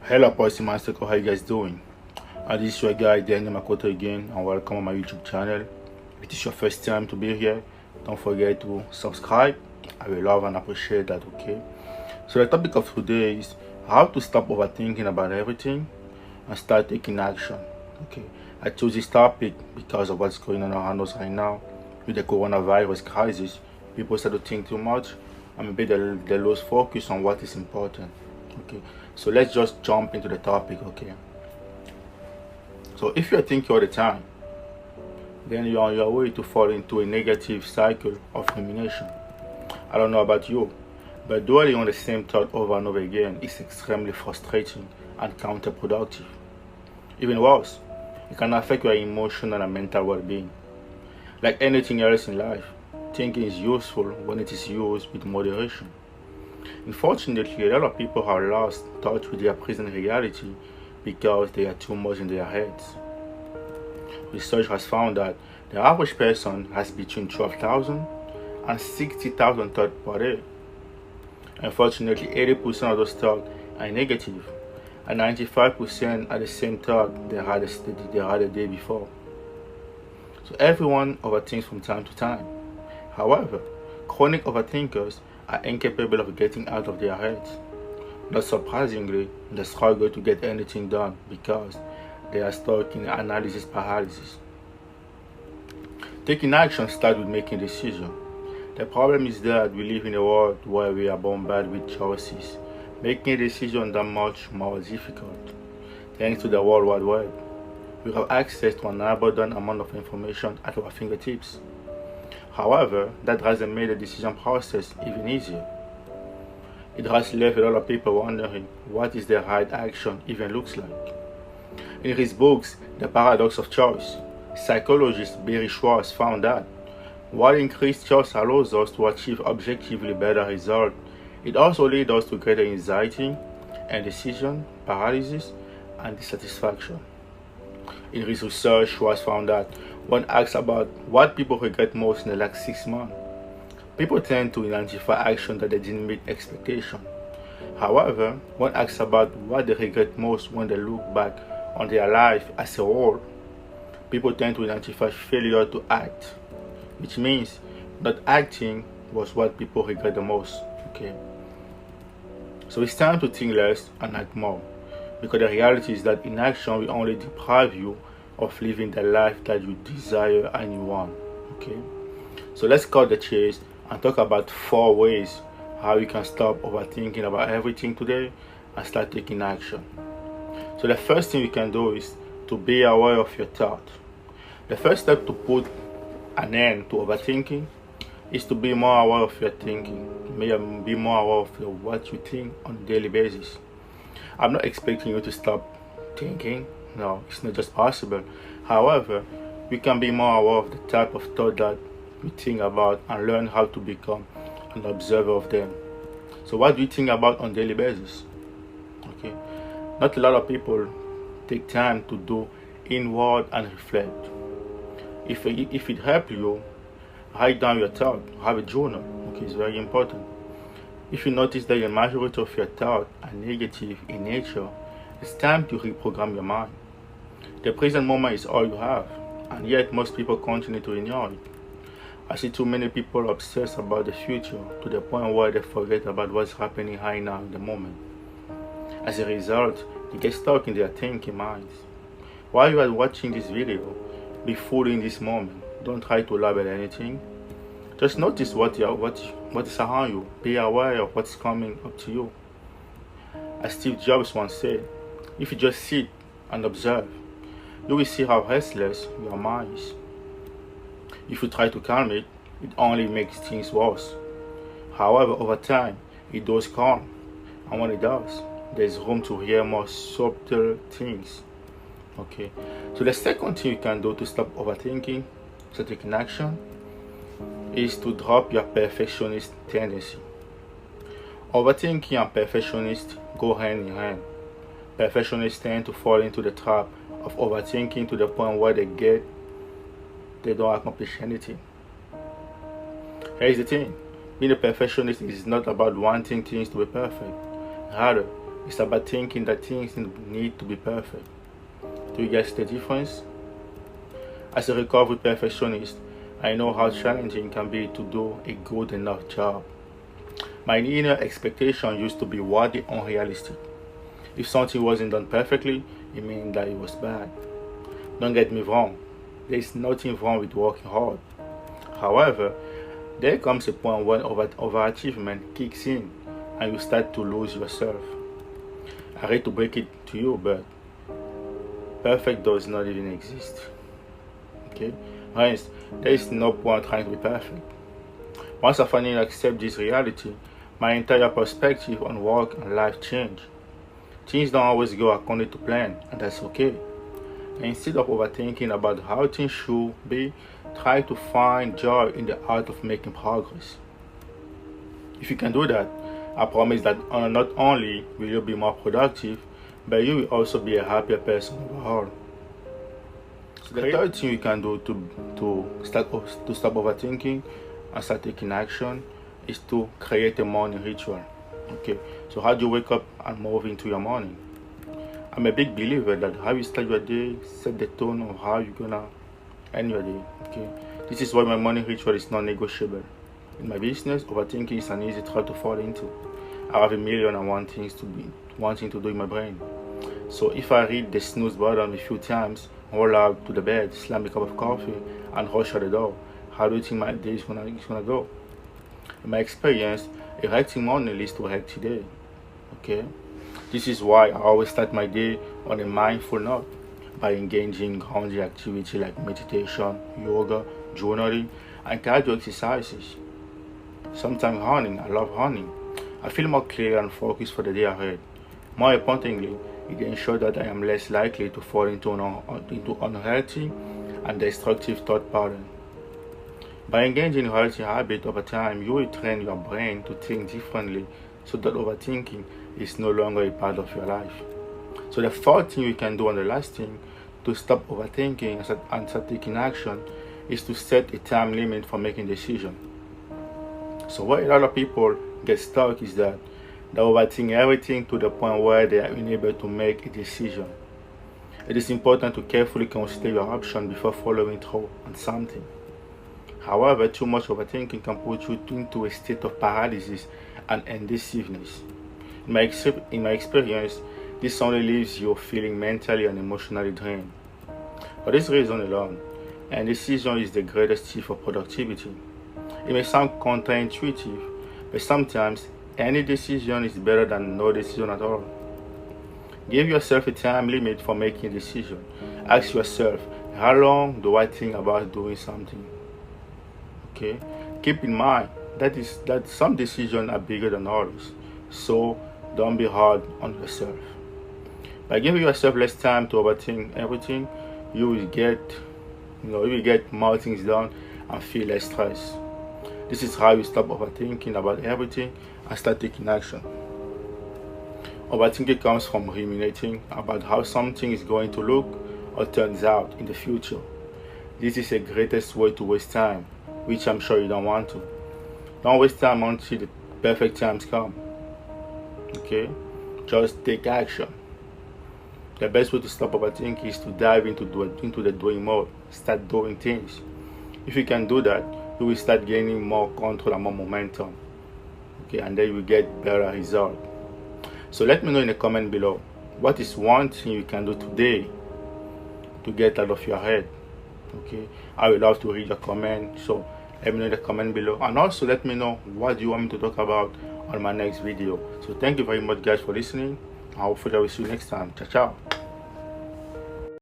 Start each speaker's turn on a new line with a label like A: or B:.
A: Hello, Policy Master, how you guys doing? This is your guy Daniel Makoto again, and welcome on my YouTube channel. If it is your first time to be here, don't forget to subscribe. I will love and appreciate that. Okay. So the topic of today is how to stop overthinking about everything and start taking action. Okay. I chose this topic because of what's going on around us right now with the coronavirus crisis. People start to think too much, and maybe they lose focus on what is important. Okay, so let's just jump into the topic. Okay, so if you're thinking all the time, then you're on your way to fall into a negative cycle of rumination. I don't know about you, but dwelling on the same thought over and over again is extremely frustrating and counterproductive. Even worse, it can affect your emotional and mental well-being. Like anything else in life, thinking is useful when it is used with moderation. Unfortunately, a lot of people are lost touch with their present reality because they are too much in their heads. Research has found that the average person has between 12,000 and 60,000 thoughts per day. Unfortunately, 80% of those thoughts are negative, and 95% are the same thought they had the day before. So everyone overthinks from time to time. However, chronic overthinkers are incapable of getting out of their heads. Not surprisingly, they struggle to get anything done because they are stuck in analysis paralysis. Taking action starts with making decisions. The problem is that we live in a world where we are bombarded with choices, making a decision that much more difficult. Thanks to the World Wide Web, we have access to an abundant amount of information at our fingertips. However, that hasn't made the decision process even easier. It has left a lot of people wondering what is the right action even looks like. In his books, The Paradox of Choice, psychologist Barry Schwartz found that while increased choice allows us to achieve objectively better results, it also leads us to greater anxiety, indecision, paralysis, and dissatisfaction. In his research, Schwartz found that when asked about what people regret most in the last 6 months, people tend to identify actions that they didn't meet expectation. However, when asked about what they regret most when they look back on their life as a whole, people tend to identify failure to act, which means not acting was what people regret the most. Okay, so it's time to think less and act more, because the reality is that inaction will only deprive you of living the life that you desire and you want. Okay, so let's cut the chase and talk about 4 ways how you can stop overthinking about everything today and start taking action. So the first thing you can do is to be aware of your thoughts. The first step to put an end to overthinking is to be more aware of your thinking. Be more aware of what you think on a daily basis. I'm not expecting you to stop thinking. No, it's not just possible. However, we can be more aware of the type of thought that we think about and learn how to become an observer of them. So what do you think about on a daily basis? Okay. Not a lot of people take time to do inward and reflect. If it helps you, write down your thought, have a journal. Okay, it's very important. If you notice that the majority of your thoughts are negative in nature, it's time to reprogram your mind. The present moment is all you have, and yet most people continue to ignore it. I see too many people obsess about the future to the point where they forget about what's happening right now in the moment. As a result, they get stuck in their thinking minds. While you are watching this video, be fully in this moment. Don't try to label anything. Just notice what is around you. Be aware of what's coming up to you. As Steve Jobs once said, if you just sit and observe, you will see how restless your mind is. If you try to calm it, it only makes things worse. However, over time, it does calm. And when it does, there's room to hear more subtle things. Okay, so the second thing you can do to stop overthinking, so taking action, is to drop your perfectionist tendency. Overthinking and perfectionist go hand in hand. Perfectionists tend to fall into the trap of overthinking to the point where they don't accomplish anything. Here's the thing, being a perfectionist is not about wanting things to be perfect. Rather, It's about thinking that things need to be perfect. Do you guess the difference? As a recovered perfectionist, I know how challenging it can be to do a good enough job. My inner expectation used to be wildly unrealistic. If something wasn't done perfectly, it meant that it was bad. Don't get me wrong, there is nothing wrong with working hard. However, there comes a point when overachievement kicks in and you start to lose yourself. I hate to break it to you, but perfect does not even exist. Okay? Hence, there is no point trying to be perfect. Once I finally accept this reality, my entire perspective on work and life changed. Things don't always go according to plan, and that's okay. And instead of overthinking about how things should be, try to find joy in the art of making progress. If you can do that, I promise that not only will you be more productive, but you will also be a happier person overall. So the third thing you can do to stop overthinking and start taking action is to create a morning ritual. Okay, so how do you wake up and move into your morning? I'm a big believer that how you start your day set the tone of how you're gonna end your day. Okay, this is why my morning ritual is non-negotiable. In my business, overthinking is an easy trap to fall into. I have a million and one things wanting to do in my brain. So if I read the snooze button a few times, roll out to the bed, slam a cup of coffee, and rush out the door, how do you think my day is gonna go? In my experience, a writing morning list will help today. Okay? This is why I always start my day on a mindful note by engaging in grounding activity like meditation, yoga, journaling, and cardio exercises. Sometimes running, I love running. I feel more clear and focused for the day ahead. More importantly, it ensures that I am less likely to fall into unhealthy and destructive thought patterns. By engaging in healthy habits over time, you will train your brain to think differently so that overthinking is no longer a part of your life. So the fourth thing you can do, and the last thing, to stop overthinking and start taking action is to set a time limit for making decisions. So where a lot of people get stuck is that they overthink everything to the point where they are unable to make a decision. It is important to carefully consider your options before following through on something. However, too much overthinking can put you into a state of paralysis and indecisiveness. In my experience, this only leaves you feeling mentally and emotionally drained. For this reason alone, indecision is the greatest thief of productivity. It may sound counterintuitive, but sometimes any decision is better than no decision at all. Give yourself a time limit for making a decision. Ask yourself, how long do I think about doing something? Okay? Keep in mind that some decisions are bigger than others, so don't be hard on yourself. By giving yourself less time to overthink everything, you will get more things done and feel less stress. This is how you stop overthinking about everything and start taking action. Overthinking comes from ruminating about how something is going to look or turns out in the future. This is the greatest way to waste time, which I'm sure you don't want to. Don't waste time until the perfect times come. Okay? Just take action. The best way to stop overthinking is to dive into the doing mode. Start doing things. If you can do that, you will start gaining more control and more momentum. Okay, and then you will get better results. So let me know in the comment below, what is one thing you can do today to get out of your head? Okay, I would love to read your comment, so let me know in the comment below, and also let me know what you want me to talk about on my next video. So thank you very much guys for listening. Hopefully I will see you next time. Ciao ciao.